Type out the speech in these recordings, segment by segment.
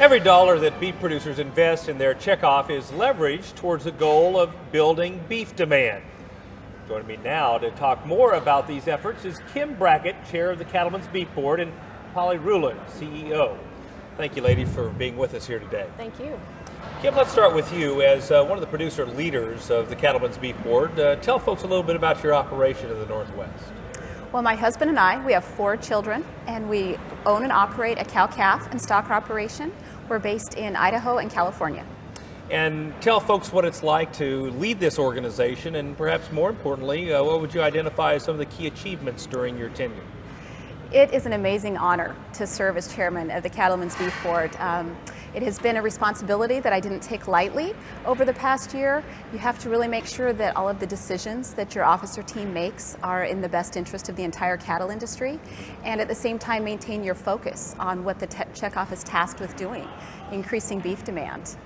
Every dollar that beef producers invest in their checkoff is leveraged towards the goal of building beef demand. Joining me now to talk more about these efforts is Kim Brackett, chair of the Cattlemen's Beef Board, and Polly Ruhland, CEO. Thank you, ladies, for being with us here today. Thank you. Kim, let's start with you. As one of the producer leaders of the Cattlemen's Beef Board, tell folks a little bit about your operation in the Northwest. Well, my husband and I, we have 4 children, and we own and operate a cow-calf and stock operation. We're based in Idaho and California. And tell folks what it's like to lead this organization, and perhaps more importantly, what would you identify as some of the key achievements during your tenure? It is an amazing honor to serve as chairman of the Cattlemen's Beef Board. It has been a responsibility that I didn't take lightly over the past year. You have to really make sure that all of the decisions that your officer team makes are in the best interest of the entire cattle industry, and at the same time maintain your focus on what the checkoff is tasked with doing, increasing beef demand.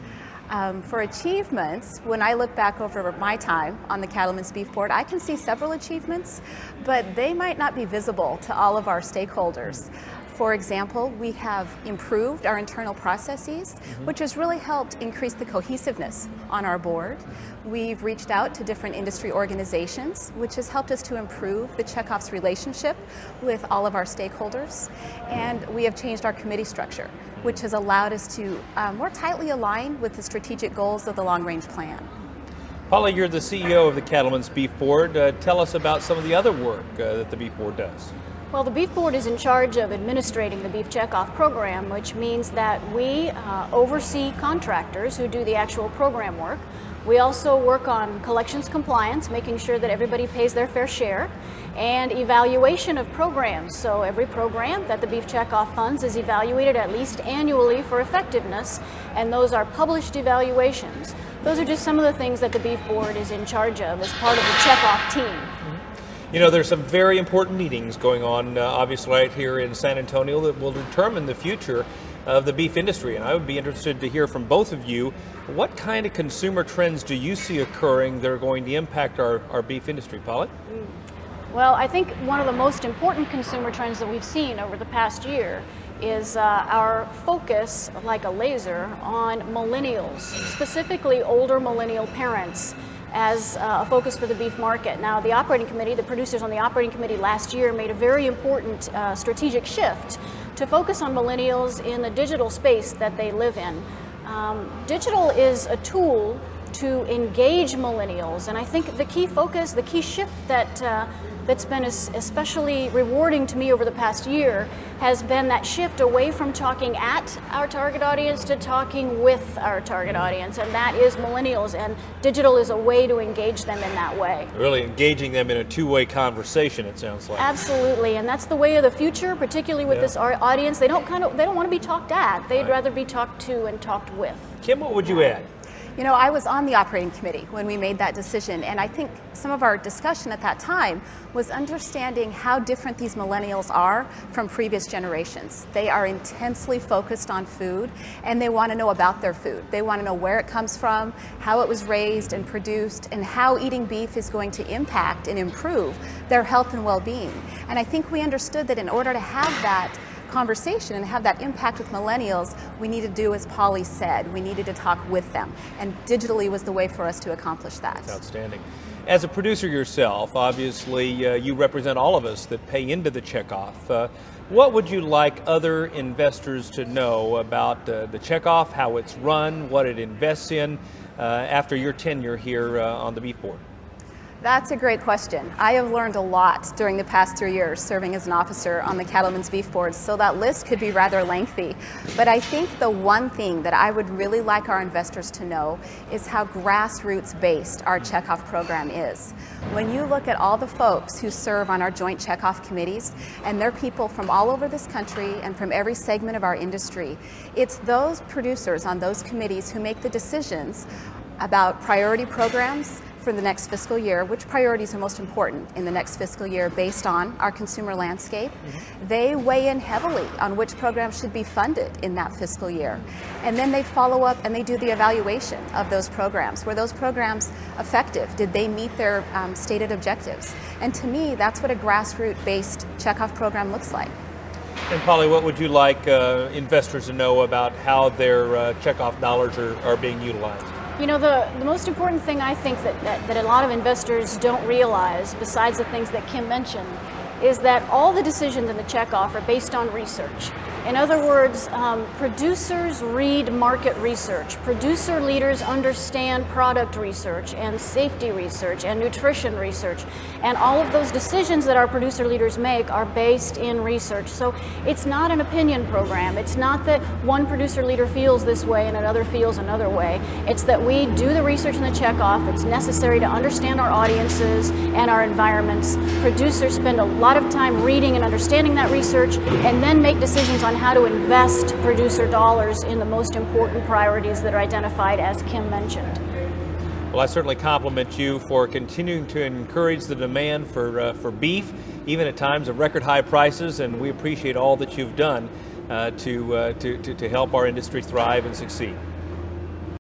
For achievements, when I look back over my time on the Cattlemen's Beef Board, I can see several achievements, but they might not be visible to all of our stakeholders. For example, we have improved our internal processes, which has really helped increase the cohesiveness on our board. We've reached out to different industry organizations, which has helped us to improve the checkoff's relationship with all of our stakeholders. And we have changed our committee structure, which has allowed us to more tightly align with the strategic goals of the long-range plan. Polly, you're the CEO of the Cattlemen's Beef Board. Tell us about some of the other work that the Beef Board does. Well, the Beef Board is in charge of administrating the Beef Checkoff Program, which means that we oversee contractors who do the actual program work. We also work on collections compliance, making sure that everybody pays their fair share, and evaluation of programs. So every program that the Beef Checkoff funds is evaluated at least annually for effectiveness, and those are published evaluations. Those are just some of the things that the Beef Board is in charge of as part of the checkoff team. You know, there's some very important meetings going on, obviously, right here in San Antonio that will determine the future of the beef industry. And I would be interested to hear from both of you, what kind of consumer trends do you see occurring that are going to impact our beef industry? Polly? Well, I think one of the most important consumer trends that we've seen over the past year is our focus, like a laser, on millennials, specifically older millennial parents, as a focus for the beef market. Now, the operating committee, the producers on the operating committee last year made a very important strategic shift to focus on millennials in the digital space that they live in. Digital is a tool to engage millennials, and I think the key focus, the key shift that's been especially rewarding to me over the past year has been that shift away from talking at our target audience to talking with our target audience, and that is millennials, and digital is a way to engage them in that way. Really engaging them in a two-way conversation, it sounds like. Absolutely, and that's the way of the future, particularly with this audience. They don't want to be talked at. They'd rather be talked to and talked with. Kim, what would you add? You know, I was on the operating committee when we made that decision, and I think some of our discussion at that time was understanding how different these millennials are from previous generations. They are intensely focused on food, and they want to know about their food. They want to know where it comes from, how it was raised and produced, and how eating beef is going to impact and improve their health and well-being. And I think we understood that in order to have that conversation and have that impact with millennials, we need to do as Polly said, we needed to talk with them, and digitally was the way for us to accomplish that. That's outstanding. As a producer yourself, obviously you represent all of us that pay into the checkoff. What would you like other investors to know about the checkoff, how it's run, what it invests in after your tenure here on the Beef Board? That's a great question. I have learned a lot during the past 3 years serving as an officer on the Cattlemen's Beef Board, so that list could be rather lengthy. But I think the one thing that I would really like our investors to know is how grassroots-based our checkoff program is. When you look at all the folks who serve on our joint checkoff committees, and they're people from all over this country and from every segment of our industry, it's those producers on those committees who make the decisions about priority programs for the next fiscal year, which priorities are most important in the next fiscal year based on our consumer landscape. They weigh in heavily on which programs should be funded in that fiscal year. And then they follow up and they do the evaluation of those programs. Were those programs effective? Did they meet their stated objectives? And to me, that's what a grassroots-based checkoff program looks like. And Polly, what would you like investors to know about how their checkoff dollars are being utilized? You know, the most important thing I think that a lot of investors don't realize, besides the things that Kim mentioned, is that all the decisions in the checkoff are based on research. In other words, producers read market research. Producer leaders understand product research and safety research and nutrition research. And all of those decisions that our producer leaders make are based in research. So it's not an opinion program. It's not that one producer leader feels this way and another feels another way. It's that we do the research in the checkoff that's necessary to understand our audiences and our environments. Producers spend a lot of time reading and understanding that research and then make decisions on how to invest producer dollars in the most important priorities that are identified, as Kim mentioned. Well, I certainly compliment you for continuing to encourage the demand for beef, even at times of record high prices, and we appreciate all that you've done to help our industry thrive and succeed.